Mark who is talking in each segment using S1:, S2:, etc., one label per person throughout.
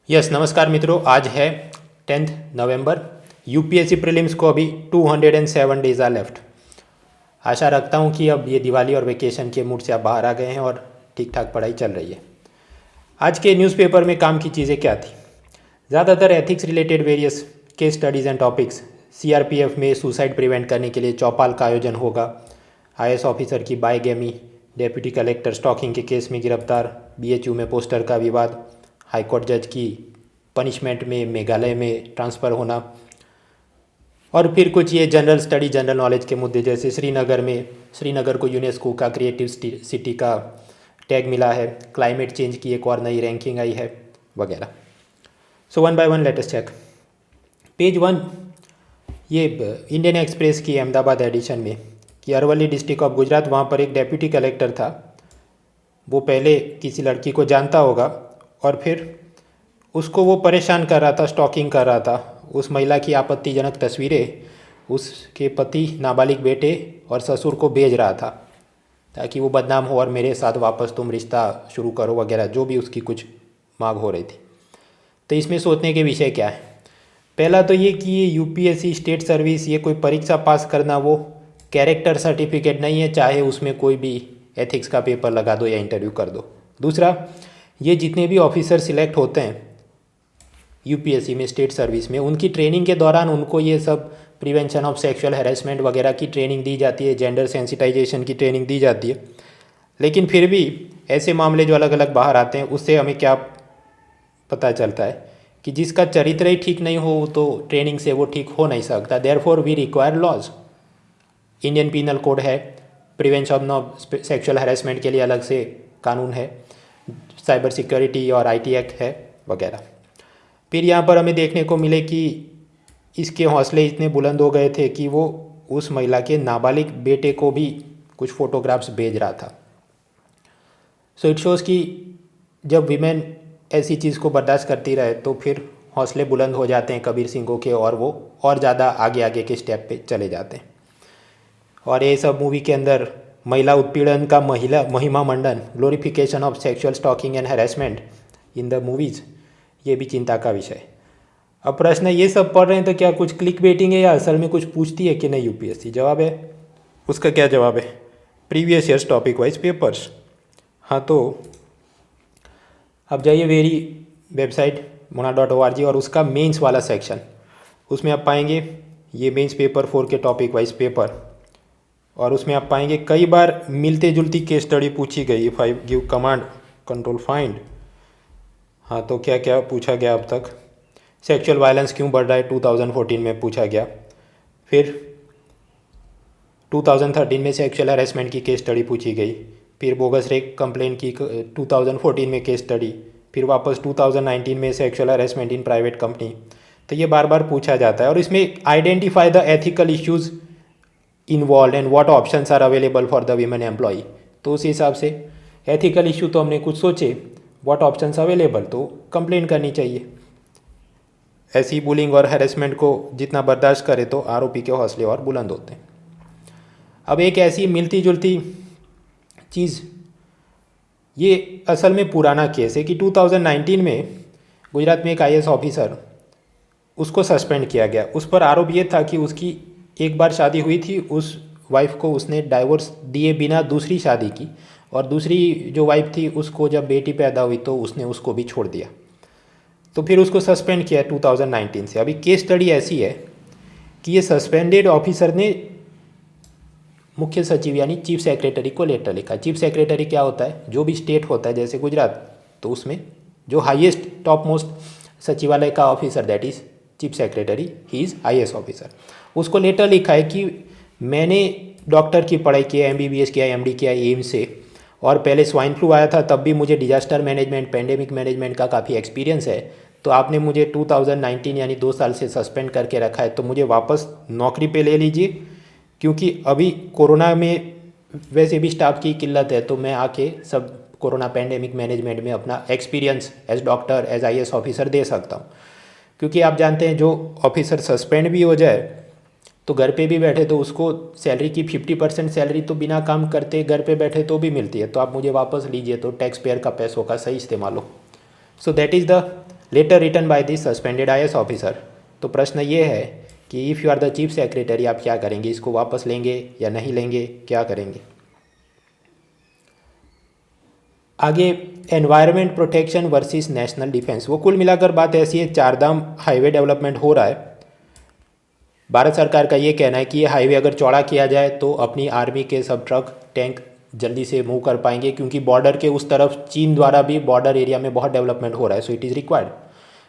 S1: Yes नमस्कार मित्रों, आज है 10 नवंबर। यूपीएससी प्रीलिम्स को अभी 207 डेज आर लेफ्ट। आशा रखता हूँ कि अब ये दिवाली और वेकेशन के मूड से आप बाहर आ गए हैं और ठीक ठाक पढ़ाई चल रही है। आज के न्यूज़पेपर में काम की चीज़ें क्या थी? ज़्यादातर ethics related various case studies and topics. CRPF में सुसाइड प्रिवेंट करने के लिए चौपाल का आयोजन होगा। आईएएस ऑफिसर की बायगेमी, डेप्यूटी कलेक्टर स्टॉकिंग के केस में गिरफ्तार, बीएचयू में पोस्टर का विवाद, हाईकोर्ट जज की पनिशमेंट में मेघालय में ट्रांसफ़र होना, और फिर कुछ ये जनरल स्टडी जनरल नॉलेज के मुद्दे जैसे श्रीनगर को यूनेस्को का क्रिएटिव सिटी का टैग मिला है, क्लाइमेट चेंज की एक और नई रैंकिंग आई है वगैरह। So one by one let us check. Page 1, ये इंडियन एक्सप्रेस की अहमदाबाद एडिशन में कि अरवली डिस्ट्रिक्ट ऑफ गुजरात, वहाँ पर एक डेप्यूटी कलेक्टर था। वो पहले किसी लड़की को जानता होगा और फिर उसको वो परेशान कर रहा था, स्टॉकिंग कर रहा था। उस महिला की आपत्तिजनक तस्वीरें उसके पति, नाबालिग बेटे और ससुर को भेज रहा था ताकि वो बदनाम हो और मेरे साथ वापस तुम रिश्ता शुरू करो वगैरह, जो भी उसकी कुछ मांग हो रही थी। तो इसमें सोचने के विषय क्या है? पहला तो ये कि ये यूपीएससी स्टेट सर्विस, ये कोई परीक्षा पास करना वो कैरेक्टर सर्टिफिकेट नहीं है, चाहे उसमें कोई भी एथिक्स का पेपर लगा दो या इंटरव्यू कर दो। दूसरा, ये जितने भी ऑफिसर सिलेक्ट होते हैं यूपीएससी में स्टेट सर्विस में, उनकी ट्रेनिंग के दौरान उनको ये सब प्रिवेंशन ऑफ सेक्सुअल हैरेसमेंट वगैरह की ट्रेनिंग दी जाती है, जेंडर सेंसिटाइजेशन की ट्रेनिंग दी जाती है। लेकिन फिर भी ऐसे मामले जो अलग अलग बाहर आते हैं, उससे हमें क्या पता चलता है कि जिसका चरित्र ही ठीक नहीं हो तो ट्रेनिंग से वो ठीक हो नहीं सकता। Therefore we require laws. Indian penal code है, प्रिवेंशन ऑफ सेक्सुअल हैरेसमेंट के लिए अलग से कानून है, साइबर सिक्योरिटी और आईटी एक्ट है वगैरह। फिर यहाँ पर हमें देखने को मिले कि इसके हौसले इतने बुलंद हो गए थे कि वो उस महिला के नाबालिग बेटे को भी कुछ फ़ोटोग्राफ्स भेज रहा था। सो इट शोज़ कि जब वीमेन ऐसी चीज़ को बर्दाश्त करती रहे तो फिर हौसले बुलंद हो जाते हैं कबीर सिंहों के, और वो और ज़्यादा आगे आगे के स्टेप पे चले जाते हैं। और ये सब मूवी के अंदर महिला उत्पीड़न का महिमा मंडन, glorification of sexual stalking and harassment in the movies, ये भी चिंता का विषय। अब प्रश्न है, ये सब पढ़ रहे हैं तो क्या कुछ क्लिक बेटिंग है या असल में कुछ पूछती है कि नहीं यूपीएससी? जवाब है, उसका क्या जवाब है? Previous years topic wise papers. हाँ, तो अब जाइए वेरी वेबसाइट mona.org और उसका मेंस वाला सेक्शन, उसमें आप पाएंगे ये मेंस पेपर 4 के टॉपिक वाइज पेपर, और उसमें आप पाएंगे कई बार मिलते जुलती केस स्टडी पूछी गई। If I give command control find, हाँ तो क्या क्या पूछा गया अब तक? सेक्सुअल वायलेंस क्यों बढ़ रहा है 2014 में पूछा गया। फिर 2013 में सेक्सुअल हैरेसमेंट की केस स्टडी पूछी गई। फिर बोगस रेप कंप्लेंट की 2014 में केस स्टडी। फिर वापस 2019 में sexual harassment in private company. तो ये बार बार पूछा जाता है। और इसमें identify the ethical issues involve and what options are available for the women employ. तो उस हिसाब से एथिकल इशू तो हमने कुछ सोचे, व्हाट ऑप्शंस अवेलेबल, तो कंप्लेंट करनी चाहिए। ऐसी बुलिंग और हैरेसमेंट को जितना बर्दाश्त करे तो आरोपी के हौसले और बुलंद होते हैं। अब एक ऐसी मिलती जुलती चीज़, ये असल में पुराना केस है कि 2019 में गुजरात में एक आईएएस ऑफिसर, उसको सस्पेंड किया गया। उस पर आरोप ये था कि उसकी एक बार शादी हुई थी, उस वाइफ को उसने डाइवोर्स दिए बिना दूसरी शादी की, और दूसरी जो वाइफ थी उसको जब बेटी पैदा हुई तो उसने उसको भी छोड़ दिया। तो फिर उसको सस्पेंड किया 2019 से। अभी केस स्टडी ऐसी है कि ये सस्पेंडेड ऑफिसर ने मुख्य सचिव यानी चीफ सेक्रेटरी को लेटर लिखा। चीफ सेक्रेटरी क्या होता है? जो भी स्टेट होता है, जैसे गुजरात, तो उसमें जो हाईएस्ट टॉप मोस्ट सचिवालय का officer, that is chief secretary, he is IAS officer. उसको लेटर लिखा है कि मैंने डॉक्टर की पढ़ाई किया, एमबीबीएस किया, एमडी किया एम्स से, और पहले स्वाइन फ्लू आया था तब भी मुझे डिजास्टर मैनेजमेंट, पेंडेमिक मैनेजमेंट का काफ़ी एक्सपीरियंस है। तो आपने मुझे 2019 यानी 2 साल से सस्पेंड करके रखा है, तो मुझे वापस नौकरी पे ले लीजिए, क्योंकि अभी कोरोना में वैसे भी स्टाफ की किल्लत है, तो मैं आके सब कोरोना पेंडेमिक मैनेजमेंट में अपना experience as doctor, as IAS officer दे सकता हूँ। क्योंकि आप जानते हैं जो ऑफिसर सस्पेंड भी हो जाए तो घर पे भी बैठे तो उसको सैलरी की 50% सैलरी तो बिना काम करते घर पे बैठे तो भी मिलती है। तो आप मुझे वापस लीजिए, तो टैक्स पेयर का पैसों का सही इस्तेमाल हो। So that is the letter written by the suspended IAS officer. तो प्रश्न ये है कि if you are the chief secretary आप क्या करेंगे, इसको वापस लेंगे या नहीं लेंगे, क्या करेंगे। आगे environment protection versus national defence. वो कुल मिलाकर बात ऐसी है, चारधाम हाईवे डेवलपमेंट हो रहा है। भारत सरकार का ये कहना है कि ये हाईवे अगर चौड़ा किया जाए तो अपनी आर्मी के सब ट्रक टैंक जल्दी से मूव कर पाएंगे, क्योंकि बॉर्डर के उस तरफ चीन द्वारा भी बॉर्डर एरिया में बहुत डेवलपमेंट हो रहा है, सो इट इज़ रिक्वायर्ड।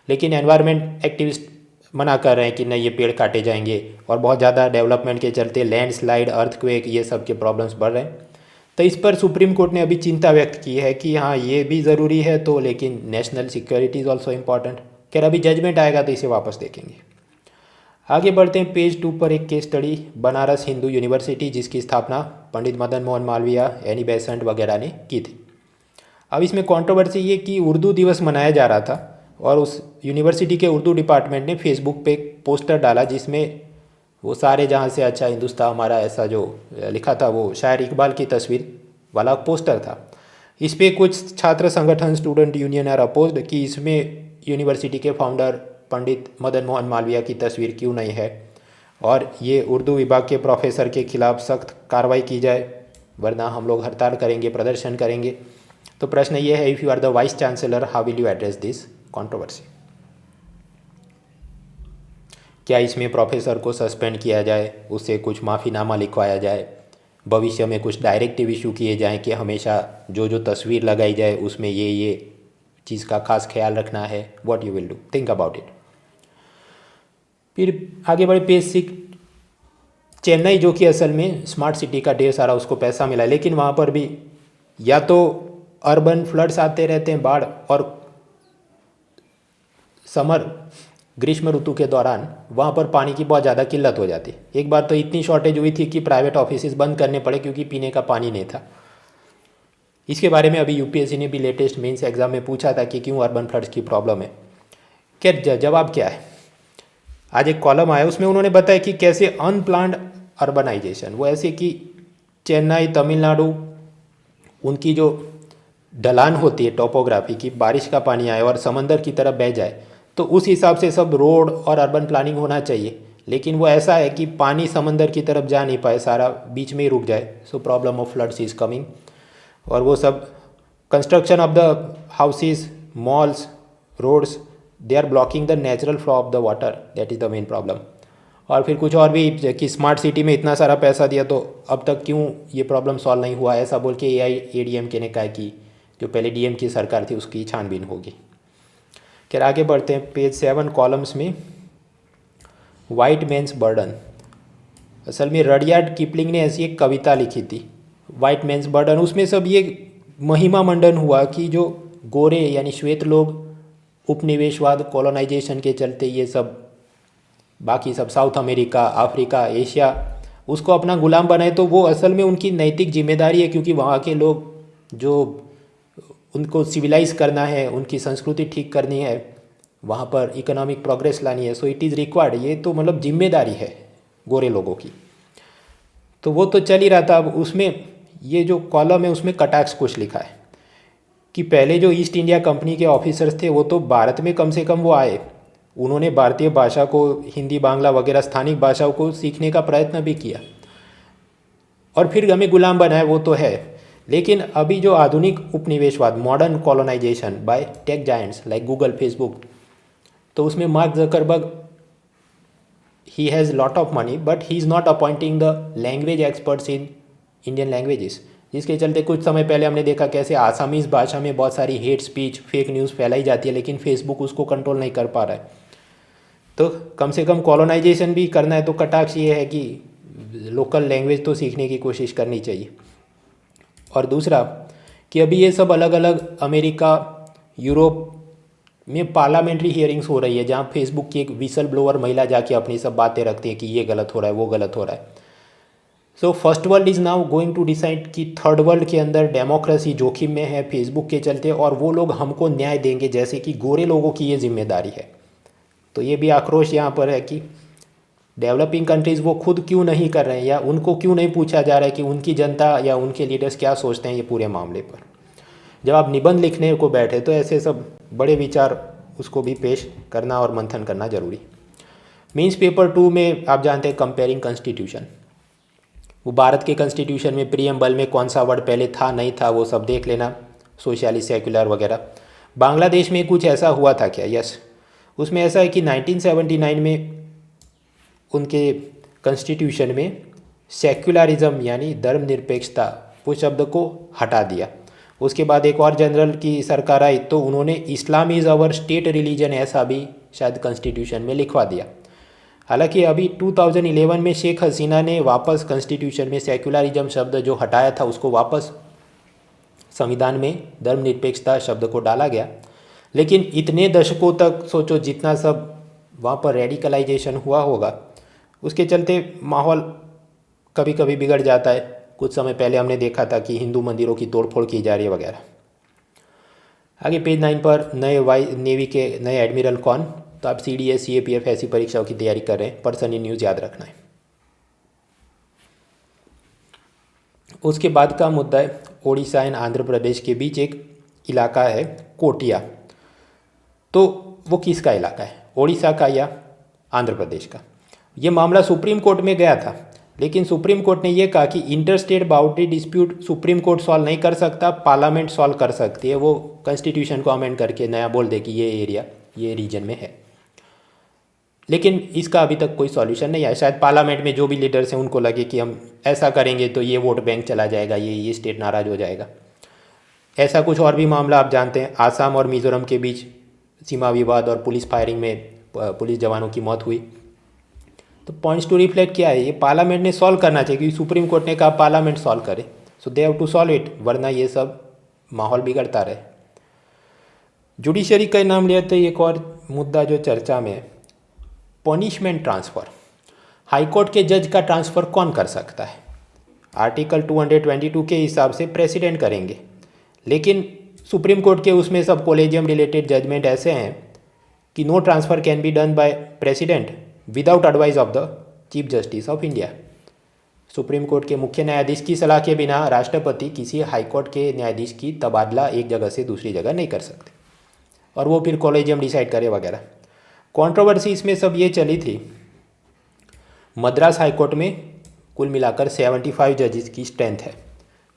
S1: लेकिन एनवायरनमेंट एक्टिविस्ट मना कर रहे हैं कि नहीं, ये पेड़ काटे जाएंगे, और बहुत ज़्यादा डेवलपमेंट के चलते लैंडस्लाइड, अर्थक्वेक, ये सब के प्रॉब्लम्स बढ़ रहे हैं। तो इस पर सुप्रीम कोर्ट ने अभी चिंता व्यक्त की है कि हाँ ये भी ज़रूरी है, तो लेकिन national security is also important. खैर अभी जजमेंट आएगा तो इसे वापस देखेंगे। आगे बढ़ते हैं, पेज 2 पर एक case study, Banaras Hindu university, जिसकी स्थापना पंडित मदन मोहन मालवीय, एनी बेसेंट वगैरह ने की थी। अब इसमें कंट्रोवर्सी ये कि उर्दू दिवस मनाया जा रहा था और उस यूनिवर्सिटी के उर्दू डिपार्टमेंट ने फेसबुक पे एक पोस्टर डाला जिसमें वो सारे जहाँ से अच्छा हिंदुस्तान हमारा ऐसा जो लिखा था, वो शायर इकबाल की तस्वीर वाला पोस्टर था। इस पर कुछ छात्र संगठन, स्टूडेंट यूनियन आर अपोज्ड कि इसमें यूनिवर्सिटी के फाउंडर पंडित मदन मोहन मालवीय की तस्वीर क्यों नहीं है, और ये उर्दू विभाग के प्रोफेसर के खिलाफ सख्त कार्रवाई की जाए, वरना हम लोग हड़ताल करेंगे, प्रदर्शन करेंगे। तो प्रश्न ये है, if you are the vice chancellor how will you address this controversy. क्या इसमें प्रोफेसर को सस्पेंड किया जाए, उससे कुछ माफ़ीनामा लिखवाया जाए, भविष्य में कुछ डायरेक्टिव इशू किए जाएं कि हमेशा जो जो तस्वीर लगाई जाए उसमें ये चीज़ का खास ख्याल रखना है। What you will do, think about it. फिर आगे बढ़े, पेज 6, चेन्नई जो कि असल में स्मार्ट सिटी का ढेर सारा उसको पैसा मिला, लेकिन वहाँ पर भी या तो अर्बन फ्लड्स आते रहते हैं, बाढ़, और समर ग्रीष्म ऋतु के दौरान वहाँ पर पानी की बहुत ज़्यादा किल्लत हो जाती है। एक बार तो इतनी शॉर्टेज हुई थी कि प्राइवेट ऑफिसेज बंद करने पड़े क्योंकि पीने का पानी नहीं था। इसके बारे में अभी यूपीएससी ने भी लेटेस्ट मेंस एग्जाम में पूछा था कि क्यों अर्बन फ्लड्स की प्रॉब्लम है। क्या जवाब क्या है, आज एक कॉलम आया उसमें उन्होंने बताया कि कैसे अनप्लान्ड अर्बनाइजेशन, वो ऐसे कि चेन्नई, तमिलनाडु, उनकी जो ढलान होती है टोपोग्राफी की, बारिश का पानी आए और समंदर की तरफ बह जाए, तो उस हिसाब से सब रोड और अर्बन प्लानिंग होना चाहिए। लेकिन वो ऐसा है कि पानी समंदर की तरफ जा नहीं पाए, सारा बीच में ही रुक जाए, so problem of floods is coming. और वो सब construction of the houses, malls, roads, they are blocking the natural flow of the water, that is the main problem. और फिर कुछ और भी कि स्मार्ट सिटी में इतना सारा पैसा दिया तो अब तक क्यों ये प्रॉब्लम सॉल्व नहीं हुआ, ऐसा बोल के AIADMK ने कहा कि जो पहले DM की सरकार थी उसकी छानबीन होगी। खैर आगे बढ़ते हैं, पेज 7 कॉलम्स में, वाइट मैन्स बर्डन। असल में रडियार्ड किपलिंग ने ऐसी एक कविता लिखी थी, वाइट मैन्स बर्डन। उसमें सब ये महिमा मंडन हुआ कि जो गोरे यानी श्वेत लोग उपनिवेशवाद, कॉलोनाइजेशन के चलते ये सब बाकी सब साउथ अमेरिका, अफ्रीका, एशिया उसको अपना गुलाम बनाए, तो वो असल में उनकी नैतिक जिम्मेदारी है, क्योंकि वहाँ के लोग जो उनको सिविलाइज करना है, उनकी संस्कृति ठीक करनी है, वहाँ पर इकोनॉमिक प्रोग्रेस लानी है, सो इट इज़ रिक्वायर्ड। ये तो मतलब जिम्मेदारी है गोरे लोगों की। तो वो तो चल ही रहा था। अब उसमें ये जो कॉलम है उसमें कटाक्ष कुछ लिखा है कि पहले जो ईस्ट इंडिया कंपनी के ऑफिसर्स थे वो तो भारत में कम से कम वो आए, उन्होंने भारतीय भाषा को, हिंदी, बांग्ला वगैरह स्थानिक भाषाओं को सीखने का प्रयत्न भी किया और फिर हमें गुलाम बनाया, वो तो है। लेकिन अभी जो आधुनिक उपनिवेशवाद, modern colonization by tech giants like Google, Facebook, तो उसमें Mark Zuckerberg, he has lot of money but he is not appointing the language experts in Indian languages, जिसके चलते कुछ समय पहले हमने देखा कैसे आसामीज़ भाषा में बहुत सारी हेट स्पीच, फेक न्यूज़ फैलाई जाती है, लेकिन फेसबुक उसको कंट्रोल नहीं कर पा रहा है। तो कम से कम कॉलोनाइजेशन भी करना है तो कटाक्ष ये है कि लोकल लैंग्वेज तो सीखने की कोशिश करनी चाहिए। और दूसरा कि अभी ये सब अलग अलग अमेरिका, यूरोप में पार्लियामेंट्री हियरिंग्स हो रही है, जहाँ फेसबुक की एक विसल ब्लोअर महिला जाके अपनी सब बातें रखती है कि ये गलत हो रहा है, वो गलत हो रहा है। So first world is now going to decide कि थर्ड वर्ल्ड के अंदर डेमोक्रेसी जोखिम में है फेसबुक के चलते, और वो लोग हमको न्याय देंगे जैसे कि गोरे लोगों की ये जिम्मेदारी है। तो ये भी आक्रोश यहाँ पर है कि डेवलपिंग कंट्रीज़ वो खुद क्यों नहीं कर रहे हैं, या उनको क्यों नहीं पूछा जा रहा है कि उनकी जनता या उनके लीडर्स क्या सोचते हैं ये पूरे मामले पर। जब आप निबंध लिखने को बैठे तो ऐसे सब बड़े विचार उसको भी पेश करना और मंथन करना जरूरी। मीन्स पेपर 2 में आप जानते हैं कंपेयरिंग कॉन्स्टिट्यूशन, वो भारत के कॉन्स्टिट्यूशन में प्रीएम्बल में कौन सा वर्ड पहले था नहीं था वो सब देख लेना, सोशलिस्ट सेक्युलर वगैरह। बांग्लादेश में कुछ ऐसा हुआ था क्या? यस, उसमें ऐसा है कि 1979 में उनके कॉन्स्टिट्यूशन में सेक्युलरिज्म यानी धर्मनिरपेक्षता वो शब्द को हटा दिया। उसके बाद एक और जनरल की सरकार आई तो उन्होंने इस्लाम इज़ आवर स्टेट रिलीजन ऐसा भी शायद कॉन्स्टिट्यूशन में लिखवा दिया। हालांकि अभी 2011 में शेख हसीना ने वापस कॉन्स्टिट्यूशन में सेक्युलरिज्म शब्द जो हटाया था उसको वापस संविधान में धर्मनिरपेक्षता शब्द को डाला गया। लेकिन इतने दशकों तक सोचो जितना सब वहाँ पर रेडिकलाइजेशन हुआ होगा, उसके चलते माहौल कभी कभी बिगड़ जाता है। कुछ समय पहले हमने देखा था कि हिंदू मंदिरों की तोड़फोड़ की जा रही है वगैरह। आगे पेज 9 पर नए नेवी के नए एडमिरल कौन? तो आप CDS CAPF ऐसी परीक्षाओं की तैयारी कर रहे हैं, पर्सन इन न्यूज़ याद रखना है। उसके बाद का मुद्दा है ओडिशा एंड आंध्र प्रदेश के बीच एक इलाका है कोटिया। तो वो किसका इलाका है, ओडिशा का या आंध्र प्रदेश का? ये मामला सुप्रीम कोर्ट में गया था, लेकिन सुप्रीम कोर्ट ने ये कहा कि inter state boundary dispute supreme court solve नहीं कर सकता, पार्लियामेंट सॉल्व कर सकती है। वो कॉन्स्टिट्यूशन को अमेंड करके नया बोल दे कि ये एरिया ये रीजन में है। लेकिन इसका अभी तक कोई सॉल्यूशन नहीं आया। शायद पार्लियामेंट में जो भी लीडर्स हैं उनको लगे कि हम ऐसा करेंगे तो ये वोट बैंक चला जाएगा, ये स्टेट नाराज़ हो जाएगा। ऐसा कुछ और भी मामला आप जानते हैं, आसाम और मिजोरम के बीच सीमा विवाद और पुलिस फायरिंग में पुलिस जवानों की मौत हुई। तो पॉइंट्स टू रिफ्लेक्ट क्या है, ये पार्लियामेंट ने सॉल्व करना चाहिए क्योंकि सुप्रीम कोर्ट ने कहा पार्लियामेंट सॉल्व करे, so they have to solve it, वरना ये सब माहौल बिगड़ता रहे। जुडिशरी का नाम लिया तो एक और मुद्दा जो चर्चा में है, पनिशमेंट ट्रांसफ़र। हाईकोर्ट के जज का ट्रांसफ़र कौन कर सकता है? आर्टिकल 222 के हिसाब से प्रेसिडेंट करेंगे, लेकिन सुप्रीम कोर्ट के उसमें सब कोलेजियम रिलेटेड जजमेंट ऐसे हैं कि no transfer can be done by president without advice of the chief justice of India. Supreme court के मुख्य न्यायाधीश की सलाह के बिना राष्ट्रपति किसी हाईकोर्ट के न्यायाधीश की तबादला एक जगह से दूसरी जगह नहीं कर सकते, और वो फिर कॉलेजियम डिसाइड करे वगैरह। कंट्रोवर्सी इसमें सब ये चली थी, मद्रास हाईकोर्ट में कुल मिलाकर 75 जजेस की स्ट्रेंथ है,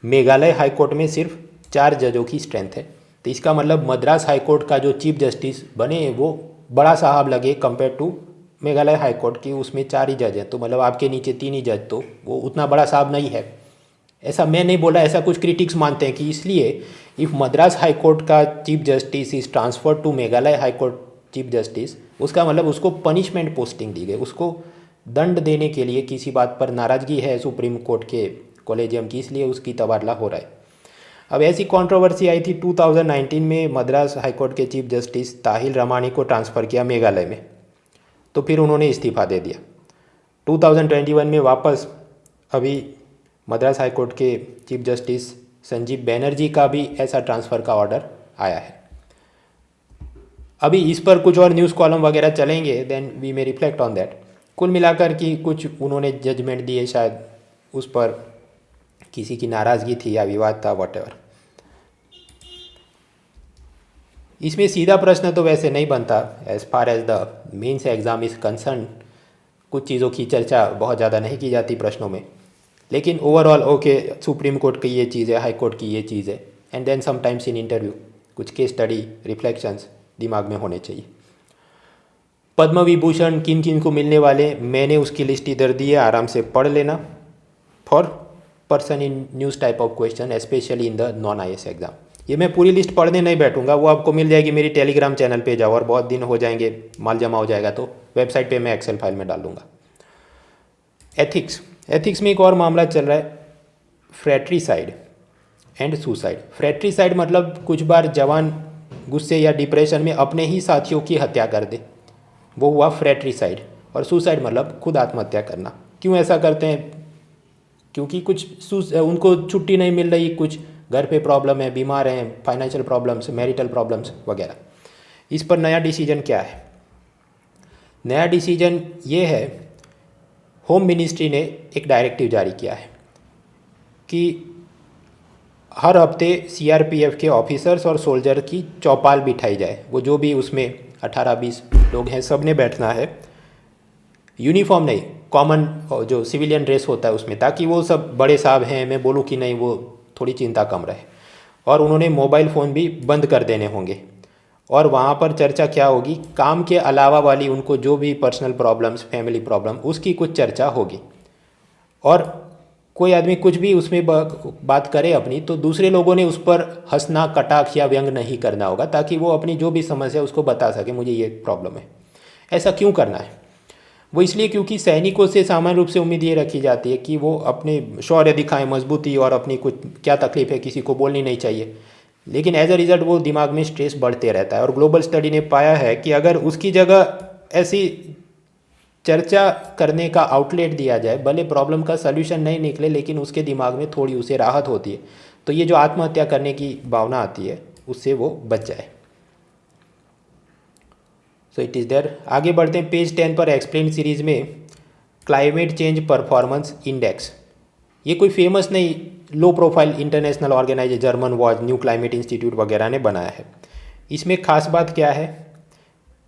S1: मेघालय हाईकोर्ट में सिर्फ 4 जजों की स्ट्रेंथ है। तो इसका मतलब मद्रास हाईकोर्ट का जो चीफ जस्टिस बने वो बड़ा साहब लगे कंपेयर टू मेघालय हाईकोर्ट की, उसमें 4 ही जज हैं, तो मतलब आपके नीचे 3 ही जज, तो वो उतना बड़ा साहब नहीं है। ऐसा मैं नहीं बोला, ऐसा कुछ क्रिटिक्स मानते हैं कि इसलिए इफ़ मद्रास हाईकोर्ट का chief justice is transfer to Meghalaya high court chief justice, उसका मतलब उसको पनिशमेंट पोस्टिंग दी गई, उसको दंड देने के लिए किसी बात पर नाराज़गी है सुप्रीम कोर्ट के कॉलेजियम की, इसलिए उसकी तबादला हो रहा है। अब ऐसी कंट्रोवर्सी आई थी 2019 में, मद्रास हाईकोर्ट के चीफ जस्टिस ताहिल रमानी को ट्रांसफ़र किया मेघालय में, तो फिर उन्होंने इस्तीफ़ा दे दिया। 2021 में वापस अभी मद्रास हाईकोर्ट के चीफ जस्टिस संजीव बैनर्जी का भी ऐसा ट्रांसफ़र का ऑर्डर आया है। अभी इस पर कुछ और न्यूज़ कॉलम वगैरह चलेंगे, then we may reflect on that. कुल मिलाकर कि कुछ उन्होंने जजमेंट दिए, शायद उस पर किसी की नाराज़गी थी या विवाद था, वॉटेवर। इसमें सीधा प्रश्न तो वैसे नहीं बनता, as far as the mains exam is concern कुछ चीज़ों की चर्चा बहुत ज़्यादा नहीं की जाती प्रश्नों में, लेकिन ओवरऑल ओके सुप्रीम कोर्ट की ये चीज़ है, हाई कोर्ट की ये चीज़ है, and then sometimes in interview कुछ केस स्टडी रिफ्लेक्शंस दिमाग में होने चाहिए। पद्म विभूषण किन किन को मिलने वाले, मैंने उसकी लिस्ट इधर दी है, आराम से पढ़ लेना, for person in news type of question specially in the non IAS exam. ये मैं पूरी लिस्ट पढ़ने नहीं बैठूंगा, वो आपको मिल जाएगी मेरी टेलीग्राम चैनल पे जाओ, और बहुत दिन हो जाएंगे माल जमा हो जाएगा तो वेबसाइट पे मैं एक्सेल फाइल में डाल दूंगा। एथिक्स में एक और मामला चल रहा है, फ्रैट्रिसाइड एंड सुसाइड। फ्रैट्रिसाइड मतलब कुछ बार जवान गुस्से या डिप्रेशन में अपने ही साथियों की हत्या कर दे, वो हुआ फ्रैट्रिसाइड। और सुसाइड मतलब खुद आत्महत्या करना। क्यों ऐसा करते हैं? क्योंकि कुछ उनको छुट्टी नहीं मिल रही, कुछ घर पे प्रॉब्लम है, बीमार हैं, फाइनेंशियल प्रॉब्लम्स, मैरिटल प्रॉब्लम्स वगैरह। इस पर नया डिसीजन क्या है? नया डिसीजन ये है, होम मिनिस्ट्री ने एक डायरेक्टिव जारी किया है कि हर हफ्ते CRPF के ऑफिसर्स और सोल्जर की चौपाल बिठाई जाए, वो जो भी उसमें 18-20 लोग हैं, सब ने बैठना है। यूनिफॉर्म नहीं, कॉमन जो सिविलियन ड्रेस होता है उसमें, ताकि वो सब बड़े साहब हैं मैं बोलूँ कि नहीं, वो थोड़ी चिंता कम रहे। और उन्होंने मोबाइल फ़ोन भी बंद कर देने होंगे। और वहाँ पर चर्चा क्या होगी, काम के अलावा वाली उनको जो भी पर्सनल प्रॉब्लम्स, फैमिली प्रॉब्लम, उसकी कुछ चर्चा होगी। और कोई आदमी कुछ भी उसमें बात करे अपनी, तो दूसरे लोगों ने उस पर हंसना, कटाक्ष या व्यंग नहीं करना होगा, ताकि वो अपनी जो भी समस्या उसको बता सके, मुझे ये प्रॉब्लम है। ऐसा क्यों करना है? वो इसलिए क्योंकि सैनिकों से सामान्य रूप से उम्मीद ये रखी जाती है कि वो अपने शौर्य दिखाएं, मजबूती, और अपनी कुछ क्या तकलीफ है किसी को बोलनी नहीं चाहिए। लेकिन एज अ रिज़ल्ट वो दिमाग में स्ट्रेस बढ़ते रहता है। और ग्लोबल स्टडी ने पाया है कि अगर उसकी जगह ऐसी चर्चा करने का आउटलेट दिया जाए, भले प्रॉब्लम का सल्यूशन नहीं निकले, लेकिन उसके दिमाग में थोड़ी उसे राहत होती है, तो ये जो आत्महत्या करने की भावना आती है उससे वो बच जाए। So it is there. आगे बढ़ते हैं पेज 10 पर। एक्सप्लेन सीरीज में क्लाइमेट चेंज परफॉर्मेंस इंडेक्स, ये कोई फेमस नहीं, low profile international organization, German Watch, New Climate Institute वगैरह ने बनाया है। इसमें खास बात क्या है,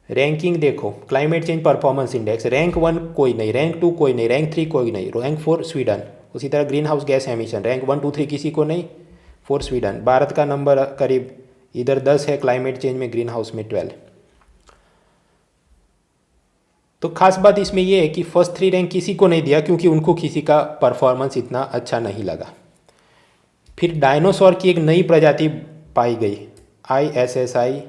S1: रैंकिंग देखो, climate change performance index, rank 1 कोई नहीं, रैंक 2 कोई नहीं, रैंक 3 कोई नहीं, रैंक 4 स्वीडन। उसी तरह green house gas emission, rank 1 2 3 किसी को नहीं, 4 स्वीडन। भारत का नंबर करीब इधर 10 है क्लाइमेट चेंज में, ग्रीन हाउस में 12। तो खास बात इसमें यह है कि फर्स्ट 3 रैंक किसी को नहीं दिया, क्योंकि उनको किसी का परफॉर्मेंस इतना अच्छा नहीं लगा। फिर डायनासोर की एक नई प्रजाति पाई गई, ISSI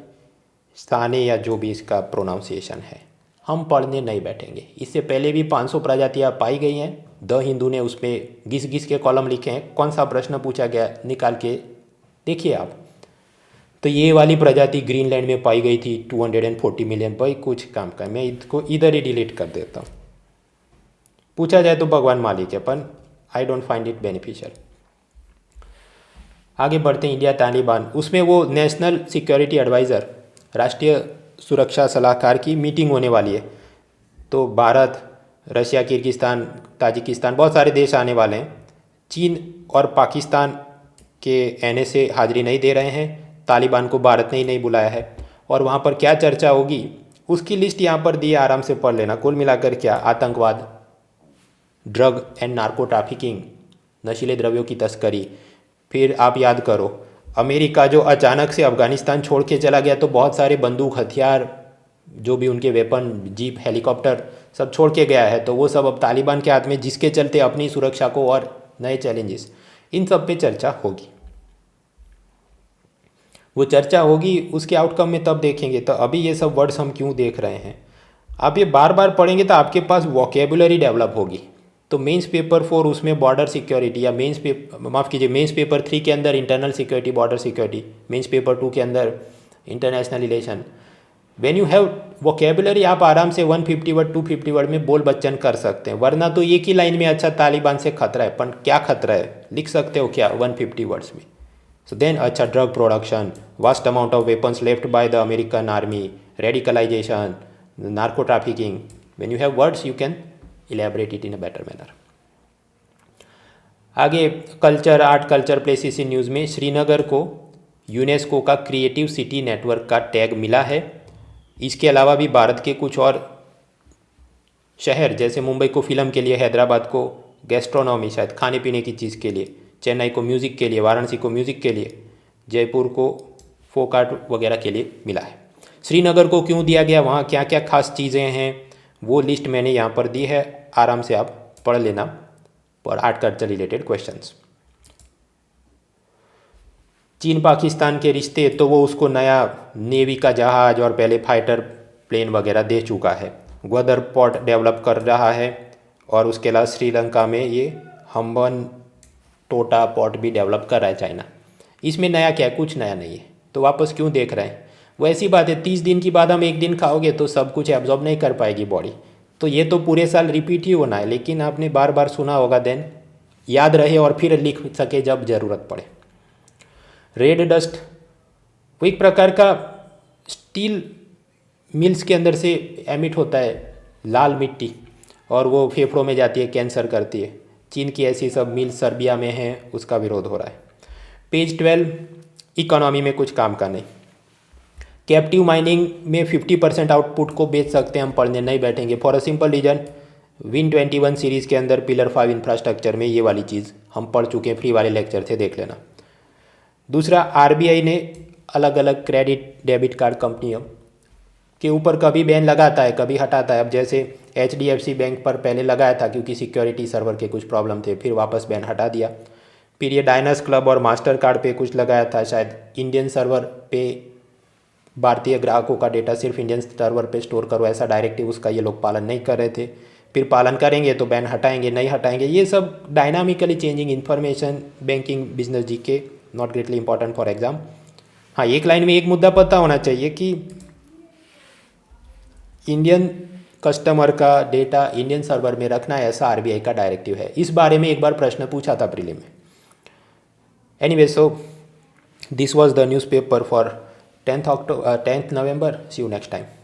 S1: स्थाने, या जो भी इसका प्रोनाउंसिएशन है, हम पढ़ने नहीं बैठेंगे। इससे पहले भी 500 प्रजातियाँ पाई गई हैं। द हिंदू ने उसमें घिस घिस के कॉलम लिखे हैं, कौन सा प्रश्न पूछा गया निकाल के देखिए आप। तो ये वाली प्रजाति ग्रीनलैंड में पाई गई थी, 240 मिलियन। भाई कुछ काम का, मैं इसको इधर ही डिलीट कर देता हूँ। पूछा जाए तो भगवान मालिक है, पर I don't find it beneficial. आगे बढ़ते हैं, इंडिया तालिबान, उसमें वो नेशनल सिक्योरिटी एडवाइज़र, राष्ट्रीय सुरक्षा सलाहकार की मीटिंग होने वाली है। तो भारत, रशिया, किर्गिस्तान, ताजिकिस्तान, बहुत सारे देश आने वाले हैं। चीन और पाकिस्तान के NSA हाजिरी नहीं दे रहे हैं, तालिबान को भारत ने ही नहीं बुलाया है। और वहाँ पर क्या चर्चा होगी उसकी लिस्ट यहाँ पर दी है, आराम से पढ़ लेना। कुल मिलाकर क्या, आतंकवाद, ड्रग एंड नार्को ट्रैफिकिंग, नशीले द्रव्यों की तस्करी। फिर आप याद करो, अमेरिका जो अचानक से अफ़गानिस्तान छोड़ के चला गया, तो बहुत सारे बंदूक, हथियार, जो भी उनके वेपन, जीप, हेलीकॉप्टर सब छोड़ के गया है। तो वो सब अब तालिबान के हाथ में, जिसके चलते अपनी सुरक्षा को और नए चैलेंजेस, इन सब पे चर्चा होगी। वो चर्चा होगी, उसके आउटकम में तब देखेंगे। तो अभी ये सब वर्ड्स हम क्यों देख रहे हैं, आप ये बार बार पढ़ेंगे तो आपके पास वोकेबुलरी डेवलप होगी। तो मेंस पेपर 4 उसमें बॉर्डर सिक्योरिटी, या मेंस पेपर 3 के अंदर internal security, border security, mains paper 2 के अंदर international relation. When you have vocabulary, आप आराम से 150 वर्ड 250 वर्ड में बोल बच्चन कर सकते हैं। वरना तो एक ही लाइन में, अच्छा तालिबान से खतरा है, पर क्या खतरा है लिख सकते हो क्या 150 वर्ड्स में। सो देन, अच्छा, drug production, vast amount of weapons left by the American army, radicalization, narco trafficking. When you have words you can elaborate it in a better manner. आगे culture, art, culture places in news में श्रीनगर को UNESCO का creative city network का tag मिला है। इसके अलावा भी भारत के कुछ और शहर, जैसे मुंबई को फिल्म के लिए, हैदराबाद को गैस्ट्रोनॉमी, शायद खाने पीने की चीज़ के लिए, चेन्नई को म्यूज़िक के लिए, वाराणसी को म्यूज़िक के लिए, जयपुर को फोक आर्ट वगैरह के लिए मिला है। श्रीनगर को क्यों दिया गया, वहाँ क्या क्या खास चीज़ें हैं, वो लिस्ट मैंने यहाँ पर दी है, आराम से आप पढ़ लेना पर आर्ट कल्चर रिलेटेड क्वेश्चंस। चीन पाकिस्तान के रिश्ते, तो वो उसको नया नेवी का जहाज़ और पहले फाइटर प्लेन वगैरह दे चुका है। ग्वादर पोर्ट डेवलप कर रहा है, और उसके अलावा श्रीलंका में ये हम्बन टोटा पोर्ट भी डेवलप कर रहा है चाइना। इसमें नया क्या है, कुछ नया नहीं है, तो वापस क्यों देख रहे हैं। वो ऐसी बात है, 30 दिन की बाद हम एक दिन खाओगे तो सब कुछ एब्जॉर्ब नहीं कर पाएगी बॉडी। तो ये तो पूरे साल रिपीट ही होना है, लेकिन आपने बार बार सुना होगा, देन याद रहे और फिर लिख सके जब ज़रूरत पड़े। रेड डस्ट, वो एक प्रकार का स्टील मिल्स के अंदर से एमिट होता है, लाल मिट्टी, और वो फेफड़ों में जाती है, कैंसर करती है। चीन की ऐसी सब मिल्स सर्बिया में हैं, उसका विरोध हो रहा है। पेज 12, इकोनॉमी में कुछ काम का नहीं। कैप्टिव माइनिंग में 50% आउटपुट को बेच सकते हैं, हम पढ़ने नहीं बैठेंगे for a simple reason. Win21 series के अंदर पिलर 5 इंफ्रास्ट्रक्चर में ये वाली चीज़ हम पढ़ चुके हैं, फ्री वाले लेक्चर थे, देख लेना। दूसरा, आरबीआई ने अलग अलग क्रेडिट डेबिट कार्ड कंपनियों के ऊपर कभी बैन लगाता है, कभी हटाता है। अब जैसे HDFC बैंक पर पहले लगाया था क्योंकि सिक्योरिटी सर्वर के कुछ प्रॉब्लम थे, फिर वापस बैन हटा दिया। फिर ये डायनस क्लब और मास्टर कार्ड पे कुछ लगाया था, शायद इंडियन सर्वर पे भारतीय ग्राहकों का डेटा सिर्फ इंडियन सर्वर पे स्टोर करो, ऐसा डायरेक्टिव उसका ये लोग पालन नहीं कर रहे थे। फिर पालन करेंगे तो बैन हटाएंगे, नहीं हटाएंगे। ये सब dynamically changing information, banking, business GK, not greatly important for exam. हाँ, एक लाइन में एक मुद्दा पता होना चाहिए कि इंडियन कस्टमर का डेटा इंडियन सर्वर में रखना है, ऐसा आरबीआई का डायरेक्टिव है। इस बारे में एक बार प्रश्न पूछा था प्रीलिम में। Anyway, so this was the newspaper for 10th November. See you next time.